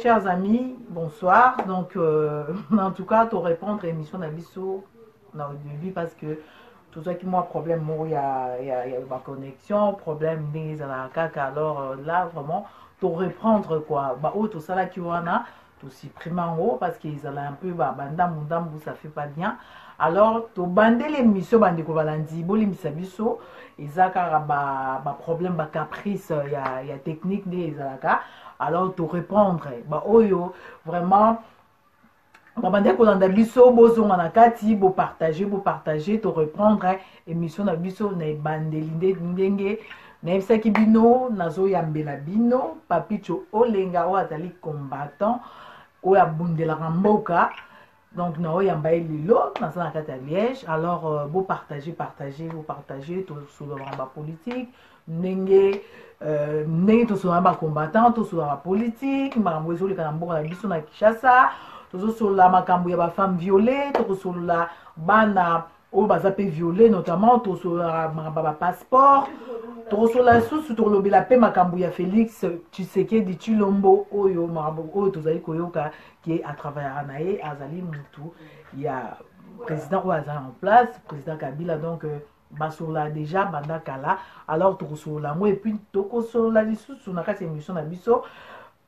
chers amis, bonsoir. Donc, en tout cas, pour répondre à l'émission d'Abisso, au début, parce que tout ça qui m'a problème, il y a ma connexion, problème des caca. Alors là, vraiment, pour reprendre quoi, bah, tout ça là qui wana, tout supprimer en haut parce qu'ils allaient un peu, bah, bandam, ça fait pas bien. Alors, to bander l'émission, bande ko balandi, boli misabiso, ezaka ba problème, ba caprice, il y a technique des alaka. Alors, to répondre, bah, oyo, vraiment, babande kolanda biso bozonga na kati partager to reprendre émission na biso na ebandeli ndenge nayebisaki bino nazoyambela bino Papicho Olenga oyo azali combattant oyo abundelaka mboka. Donc naoyamba ye lelo naza na kati ya Liège. Alors partager tosololaka bapolitique ndenge tosololaka bacombattant tosololaka politique makambo ezoleka na mboka na biso na Kinshasa. Tozosola makambo ya ba femme violée, tozosola bana oyo baza pe violée, notamment tozosola makambo ba passeport, tozosola susu tolobela pe makambo ya Félix Tshisekedi Tshilombo oyo makambo oyo tozali koyoka qui est à travers na ye azali mutu ya président oyo azali en place, président Kabila. Donc basola déjà banda kala. Alors tozosola ngo et puis tokosola lisusu na kati émission na biso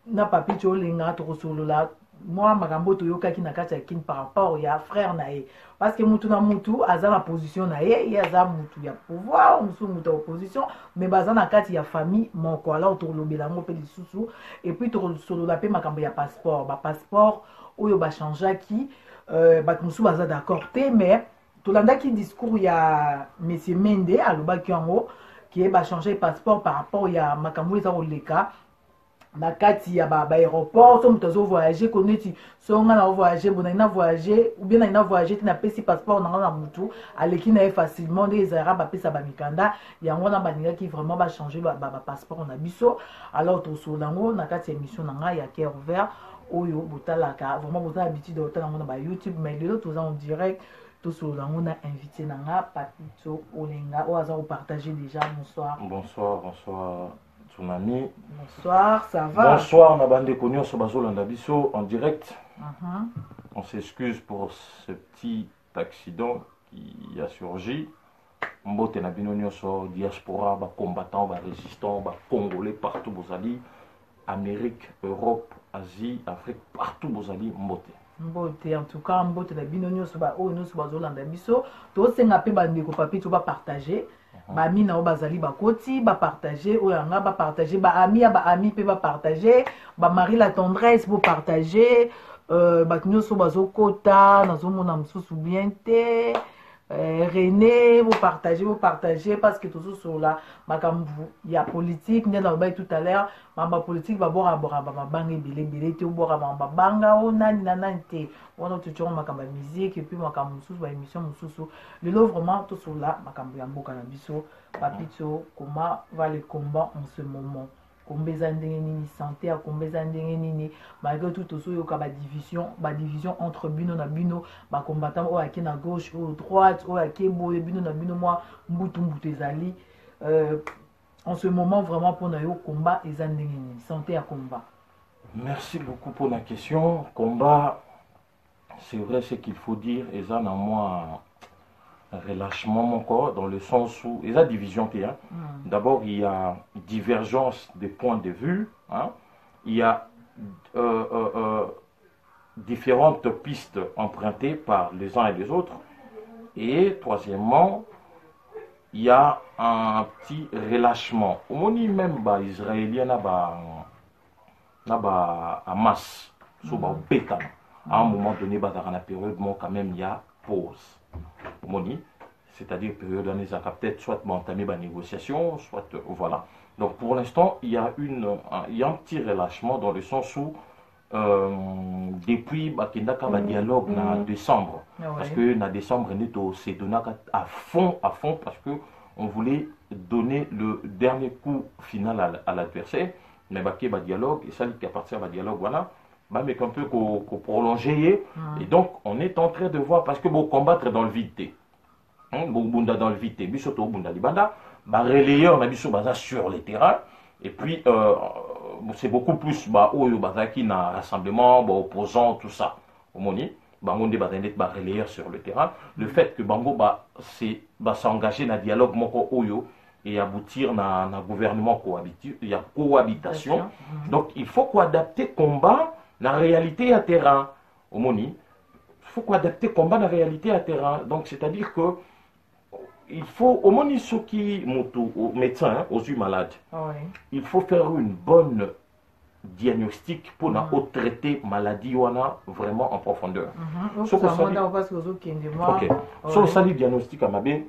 na Papicho Olenga tokosola moi makambo toyokaki na kati ya kini par rapport ya frère na ye parce que mutu na mutu aza na position na ye aza mutu ya pouvoir musu mutu ya opposition mais baza na kati ya famille moko. Alors tolobela ngo pe lisusu et puis tosolola pe makambo ya passeport passeport oyo bachangeaki bato musu baza d'accord te mais tolandaki discours ya monsieur Mende alobaki yango ki bachange passeport par rapport ya makambo eza koleka na kati ya aéroport. So mutu voyager koneti so nga na voyager bona ina voyager ou bien ina voyager tina pesi passeport na mutu aleki na facilement des arabes apesa ba mikanda yango na baninga ki vraiment ba changer ba passeport na biso. Alors to solango na kati ya émission na nga ya cœur ouvert oyo botalaka vraiment botala habitude otala ngo na ba YouTube mais lelo toza en direct to solango na invité na nga Papicho Olenga o aza partager déjà. Bonsoir Tsunami. Bonsoir, ça va? Bonsoir, Nabande Konyo Sobazolanda Biso en direct. On s'excuse pour ce petit accident qui a surgi. Mbote Nabino Nyoso, diaspora, combattants, résistants, congolais, partout Bozali, Amérique, Europe, Asie, Afrique, partout Bozali, Mbote. Mbote, en tout cas, Mbote Nabino Nyoso, Sobazolanda Biso, tous ces ngapé bandeko papi, tu vas partager. Bami na bazali bakoti ba partager oyanga ba partager ba ami pe ba partager ba mari la tendresse pour partager ba nyoso bazokota nazomona mususu bien te René vous partagez parce que toujours sur la makambu ya politique nde na ba tout à l'heure mamba politique ba bora ba bangi bilé te bora ba banga onani nanante on tout toujours makambu musique et puis makambu mususu ba émission mususu le lot vraiment tout sur la makambu ya mboka na biso. Papicho, comment va le combat en ce moment? Combien d'années santé à combien d'années malgré tout aussi il y a division entre bino na bino ba combattant au à gauche ou droite ou à boye bino na bino moi mbutu ezali en ce moment vraiment pour na yo combat et santé à combat. Merci beaucoup pour la question. Combat, c'est vrai ce qu'il faut dire et ça en moi relâchement mon corps dans le sens où il y a division qui a. D'abord il y a divergence des points de vue, hein. Il y a différentes pistes empruntées par les uns et les autres et troisièmement il y a un petit relâchement. On dit même bah israélien na Hamas sur ba pétan à un moment donné bah dans la période bon quand même il y a pause. C'est-à-dire période d'année peut-être soit entamer la négociation, soit voilà. Donc pour l'instant, il y a un petit relâchement dans le sens où depuis le dialogue en décembre, parce que en décembre, on s'est donné à fond parce que on voulait donner le dernier coup final à l'adversaire, mais le dialogue, et ça qui appartient au dialogue, voilà. Mais un peu prolonger et donc on est en train de voir parce que pour combattre dans le vide bunda dans le vide bisoto bunda libanda ba relayeur na biso baza sur les terrains et puis c'est beaucoup plus bah oyo bazaki na rassemblement bah opposant tout ça omoni bango nde bazali ba relayeur sur le terrain le fait que bango bah c'est bah s'engager na dialogue moko oyo et aboutir na gouvernement cohabitation donc il faut quoi adapter combat la réalité à terrain omoni il faut quoi adapter combat la réalité à terrain donc c'est-à-dire que il faut, au moins, ceux qui aux médecins, aux yeux malades, il faut faire une bonne diagnostic pour traiter maladie vraiment en profondeur. Sur le sali diagnostic à Mabé,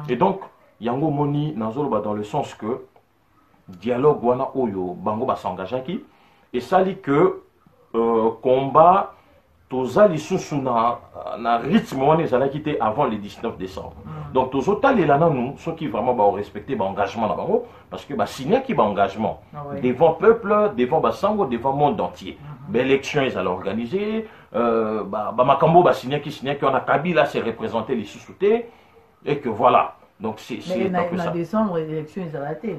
et donc, yango moni dans le sens que dialogue wana oyo bango ba s'engager et ça dit que combat toza lisusu na rythme wana ezalaki te avant le 19 décembre donc tozotalela nanu soki vraiment respecter engagement na bango parce que basignaki engagement devant peuple devant basango devant monde entier baélection ezala organisé bamakambo basignaki wana Kabila s'est représenté lisusu te et que voilà donc c'est un peu ça. Décembre élection ezala te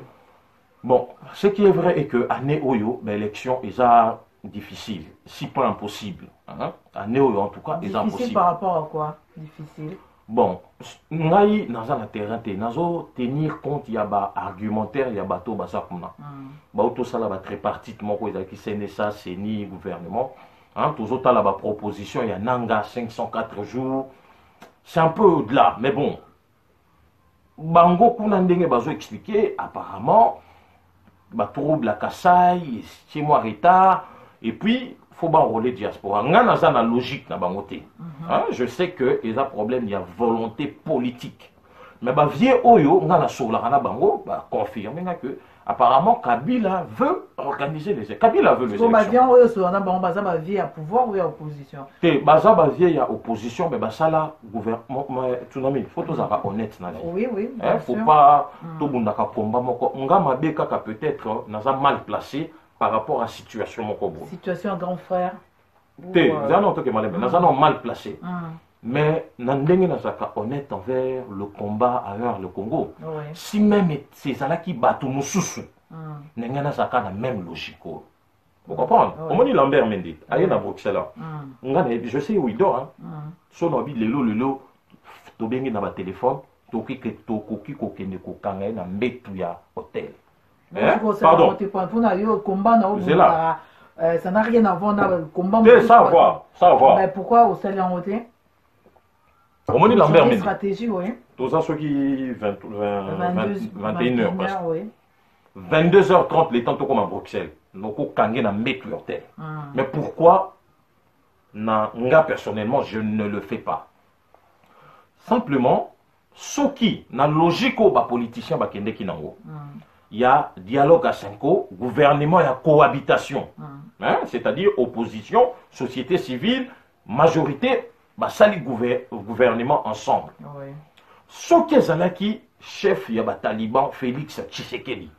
bon ce qui est vrai est que année oyo élection eza difficile, si pas impossible. Année en tout cas, est impossible. Difficile par rapport à quoi? Difficile. Bon, nous avons un terrain, nous tenir compte, il y a un argumentaire, il y a un bateau, il y a tout ça, très parti, ça, c'est ni gouvernement. Tout ça, la proposition, il y a Nanga 504 jours. C'est un peu au-delà, mais bon. Bango, qu'on a expliqué, apparemment, trouble la Kassai, 6 mois retard. Et puis, il faut enrôler diaspora. Il y a une logique dans la je sais qu'il y a un problème, il y a volonté politique. Mais vieux Oyo, on a sur la bango, confirme que apparemment Kabila veut organiser les élections. Kabila veut les élections. Oyo sur la bango, baza vieux à pouvoir ou à opposition. Baza vieux à opposition, mais ça là gouvernement, tu n'as mis, faut être honnête na vie. Oui, oui. Faut pas tout le monde combat moko. On a peut-être mal placé. Par rapport à la situation mon situation grand frère mal placé mais nandenge nazaka honnête envers le combat ailleurs le Congo si même ces là qui battent mususu ndenge nazaka na même logique vous comprenez omoni Lambert Mende aye na Bruxelles je sais où il dort son envie lelo to bengi na ba téléphone toki kokende kokanga na mbetu ya hôtel. Pardon. Ça n'a rien à voir avec le combat. Ça va. Mais pourquoi au Sali en côté? Au moins, Lambert Mendy. Stratégie, oui. Tous ceux qui 21h. 22h30, les temps comme à Bruxelles. Nous avons na mettre hôtel. Mais pourquoi, personnellement, je ne le fais pas? Simplement, ceux qui, dans la logique aux politiciens, il y a dialogue à 5 ans, gouvernement et cohabitation. C'est-à-dire opposition, société civile, majorité, sali gouvernement ensemble. Ce qui est qui chef il y a taliban Félix Tshisekedi.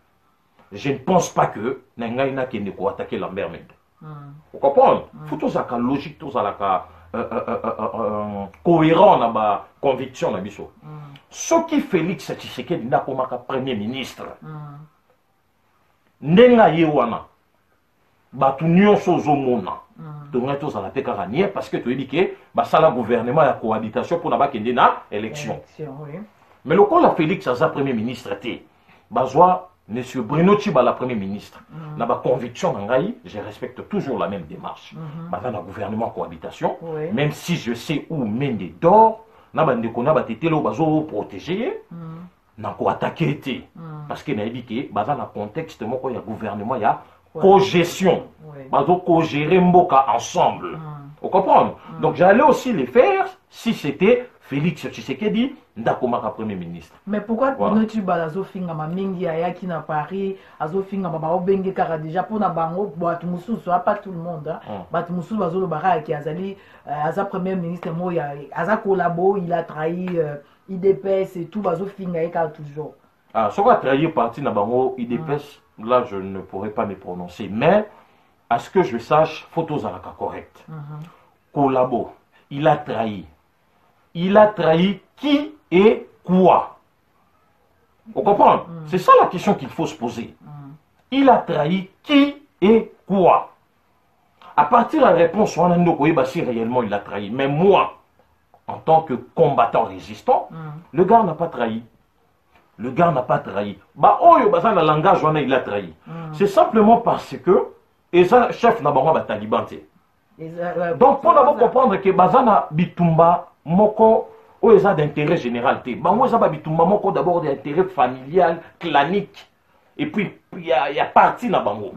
Je ne pense pas que Nengaïna qui ne peut attaquer Lambert Mende. Vous comprenez? Il faut tout la logique, tout ça cohérent dans ma conviction. Ce qui Félix Tshisekedi n'a pas premier ministre. Nenga yewana batu nyonso zomona tonga to sala peka nier parce que tu dis que basala gouvernement ya cohabitation pour na bakende na élection mais le la Félix aza premier ministre té bazwa monsieur Bruno Tshibala premier ministre na ba conviction ngai je respecte toujours la même démarche bazana na gouvernement cohabitation même si je sais où Mende dort na bande kona batetelo bazo protéger na ko attaquer été parce que na dit que dans le contexte moko ya gouvernement ya co-gestion bazo co-gérer mboka ensemble vous comprenez donc j'allais aussi les faire si c'était Félix Tshisekedi ndakomaka premier ministre. Mais pourquoi tu balazo finga ma mingi ayaki na Paris azo finga ba obenge kaka déjà pour na bango batu mususu pas tout le monde batu mususu bazo lo bara ki azali aza premier ministre moya aza collabo il a trahi IDPS et tout bazo finga eka toujours. Ah, ce qu'on trahi parti na bango IDPS là je ne pourrais pas me prononcer mais à ce que je sache photos alaka correct. Collabo, il a trahi. Il a trahi qui et quoi? Vous comprenez? C'est ça la question qu'il faut se poser. Il a trahi qui et quoi? À partir de la réponse, on a dit si réellement il a trahi. Mais moi, en tant que combattant résistant, le gars n'a pas trahi. Le gars n'a pas trahi. Bah, oh, dans le langage, il a trahi. C'est simplement parce que, et ça, chef n'a pas de taliban. Donc, pour d'abord comprendre que Bazana Bitumba, Moko, ou ils ont d'intérêt général. Bango, ils ont Bitumba, Moko, d'abord d'intérêt familial, clanique. Et puis, il y a parti dans Bango.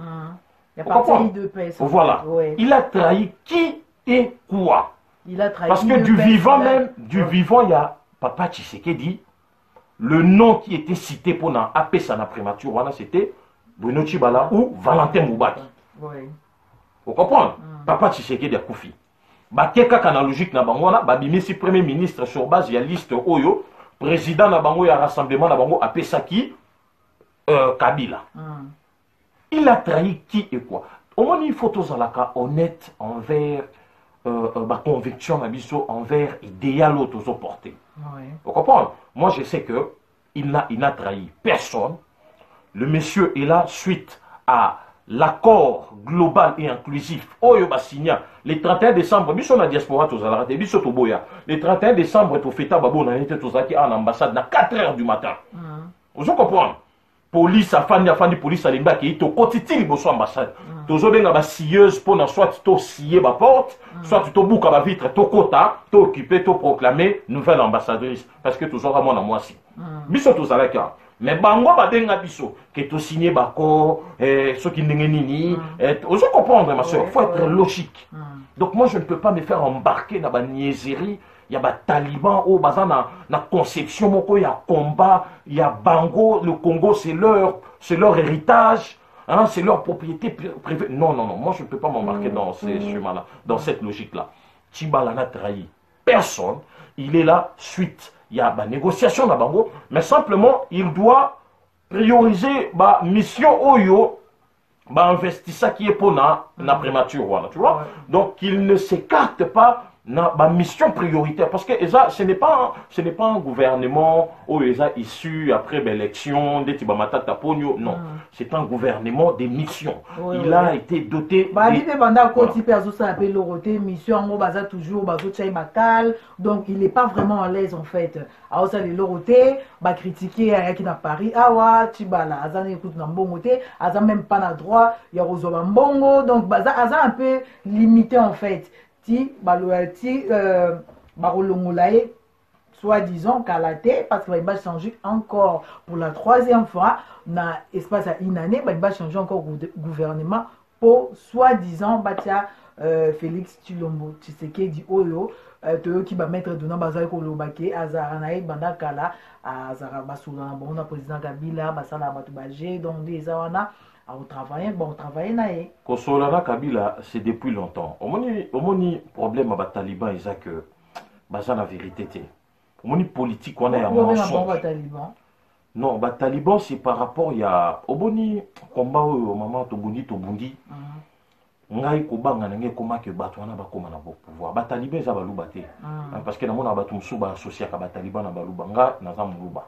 Il y a parti de paix. Voilà. Ouais. Il a trahi qui et quoi? Il a trahi. Parce que du vivant même, du vivant, il y a Papa Tshisekedi. Le nom qui était cité pour appeler ça na prémature, c'était Bruno Tshibala ou Valentin Moubaki. Oui. Vous comprenez? Papa Tshisekedi a Koufi. Bakeka kana logique na bango na babimisi premier ministre sur base ya liste oyo président na bango ya rassemblement na bango appelé ça qui Kabila. Il a trahi qui et quoi? Au moins il faut tous alaka honnête envers ma conviction envers idéal autres porté. Oui. Vous comprenez? Moi je sais que il n'a trahi personne. Le monsieur est là suite à l'accord global et inclusif oyo signé le 31 décembre biso na diaspora tozala raté biso to boya le 31 décembre to feta babo na été tozaki en ambassade na 4 h du matin. Vous comprenez? Police afandi police alimba ki to kotiti liboso ambassade tozo benga ba sieuse pour na soit to scier ba porte soit to buka ba vitre to kota to occuper to proclamer nouvelle ambassadrice parce que toujours à moi na moi si biso tozala ka. Mais bango badenga biso que tu signé bako ceux qui ndenge nini vous comprendre ma soeur, faut être logique. Donc moi je ne peux pas me faire embarquer dans la niaiserie. Il y a des talibans au bazana na conception moko il y a combat, il y a bango, le Congo c'est leur héritage, hein, c'est leur propriété privée. Non, moi je ne peux pas m'embarquer dans ces chemins-là, dans cette logique-là. Tshibala n'a trahi personne, il est là suite. Il y a une négociation dans Bango, mais simplement, il doit prioriser la mission Oyo, investissement qui est pour la prémature. Voilà, tu vois? Donc, il ne s'écarte pas la mission prioritaire. Parce que ce n'est pas un gouvernement issu après l'élection, non, c'est un gouvernement des missions. Il a été doté... Donc il n'est pas vraiment à l'aise en fait. Alors ça les loroté, critiquer à qui dans Paris, awa, Tshibala, azan écoute na mbongoté, azan même pas na droit, il y a rozoba mbongo, donc azan un peu limité en fait. Barolongolaye, soi-disant Kalaté, parce qu'il va changer encore pour la 3e fois, dans l'espace à une année, il va changer encore gouvernement pour soi-disant Félix Tshilombo Tshisekedi Oyo, qui va mettre dedans Bazar Kolobake, Azaranaï, Bandakala, Azara Basoula, bon, président Kabila, Basala Batubajé, donc des Awana. On travaille, naé. Kosolana Kabila, c'est depuis longtemps. Au moins, problème avec les talibans, ils ont que, c'est la vérité. Au moins, politique, on a un mensonge. Non, les talibans, c'est par rapport à, au moins, combat, au moment, Tobundi. Ngai kobanga nenge koma ke bato wana bakoma na pouvoir. Ba talibans za baluba te. Parce que na mona bato musu ba associé ka ba talibans na baluba nga na za muluba.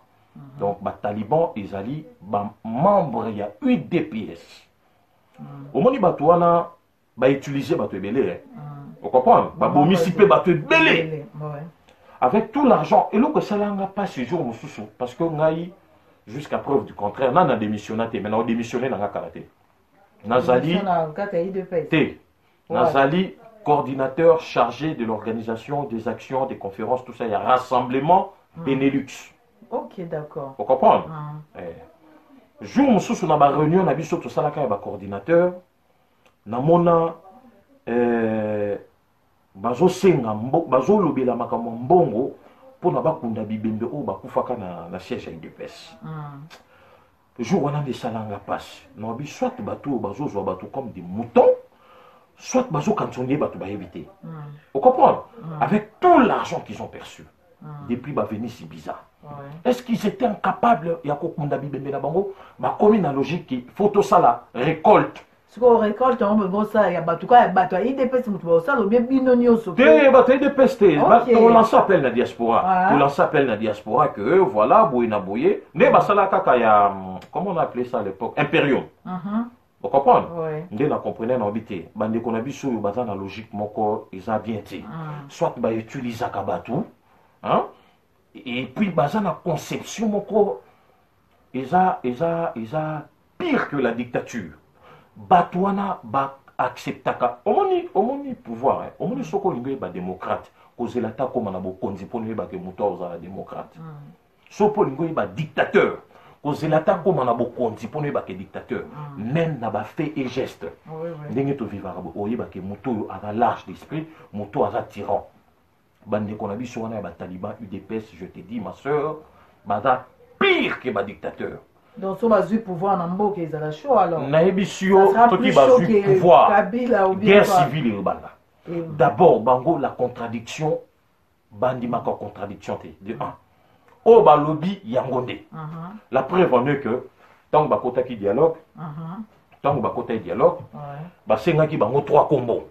Donc, les talibans, ils allaient membres, il y a UDPS. Au moment où ils ont utilisé les belé. Vous comprenez? Belé. Avec tout l'argent. Et là, ça n'a pas ce jour, parce que jusqu'à preuve du contraire, on a démissionné. Maintenant, on a démissionné dans la karaté. Nazali, coordinateur chargé de l'organisation des actions, des conférences, tout ça. Il y a rassemblement Benelux. Ok, d'accord. Vous comprenez? Jour où nous avons une réunion, nous avons tout ça, le coordinateur. Nous avons lobby la mbongo pour na bakunda bibembe o bakufaka na siège ya UDPS. Jour où on a des salanga passe. Nous avons soit bateau comme des moutons, soit bateau cantonnier bateau ba éviter. Vous comprenez? Avec tout l'argent qu'ils ont perçu. Depuis venir si bizarre. Est-ce qu'ils étaient incapables, il y a commis la logique qui faut tout ça la récolte Ce qu'on récolte, on me ça, il y a tout cas, il dépêche, ça, ou bien binonio, ce que. Il dépêche, on lance appel la diaspora. On lance appel la diaspora que, voilà, Bouyna Bouyé. Mais, ça, là, il y a, comment on appelait ça à l'époque? Imperium. Vous comprenez? Dès la comprenez, on habite. Bande qu'on a vu sur la logique, mon corps, ils ont bien dit. Soit, utilise à Kabatou, hein? Et puis, la conception, mon corps, ils ont pire que la dictature. Batouana ba acceptaka omoni pouvoir omoni soko lingo ba démocrate kozela ta comme na bokonzi pour ne ba ke muto za démocrate soko lingo ba dictateur kozela ta comme na bokonzi pour ne ba ke dictateur même na ba fait et geste ndenge to vivara bo oyeba ke muto a large d'esprit muto a tyran bande qu'on a biso wana ba taliban UDPS je te dis ma sœur baza pire que ba dictateur. Donc, si on a eu pouvoir dans le monde, ils ont la chaud alors. Naïbisio, qui va eu pouvoir. Guerre civile et Rwanda. D'abord, Bango, la contradiction, Bandimako contradiction. De un. Oh, bah, lobby, Yangonde. La preuve en est que, tant que Bakota qui dialogue, bah, c'est un qui bango 3 combos.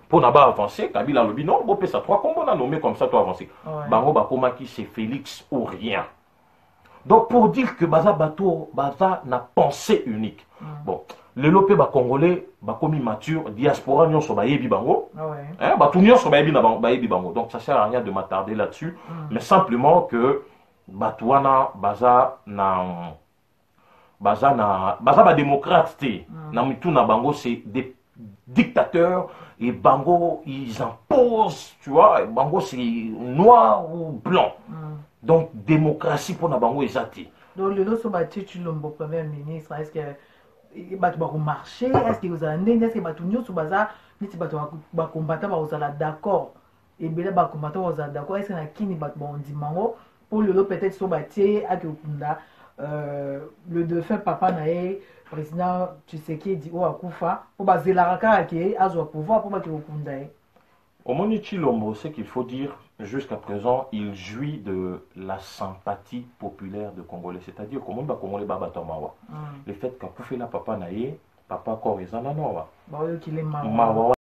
Pour n'avoir avancé, Kabila lobby, non, bon, ça 3 combos, on a nommé comme ça, toi avancé. Bango, Bakoma qui c'est Félix ou rien. Donc, pour dire que Baza Bato, Baza n'a pensée unique. Bon, les lopé congolais, comme mature, diaspora, nous sommes baïbi bango. Batou nous sommes baïbi bango. Donc, ça sert à rien de m'attarder là-dessus. Mais simplement que Batouana, Baza démocrate. Namitou na bango, c'est des dictateurs. Et bango, ils imposent, tu vois. Bango, c'est noir ou blanc. Donc, démocratie pour Nabango et Zati. Donc, le lot, tu le premier ministre, est-ce que il va marcher? Est-ce que vous avez est-ce que vous avez combattre, vous êtes d'accord? Et bien, vous combattre, vous êtes d'accord? Est-ce que vous avez pour le lot, peut-être, le défunt papa nae, président Tshisekedi ou Akoufa, pour baser la raka qui a pouvoir pour battre le Kundae. Au Moni Chilombo, ce qu'il faut dire, jusqu'à présent, il jouit de la sympathie populaire de Congolais. C'est-à-dire que le Congolais baba tomawa. Le fait qu'à Koufela papa nae, papa Korizana noa. Bah oui, qu'il est mawa.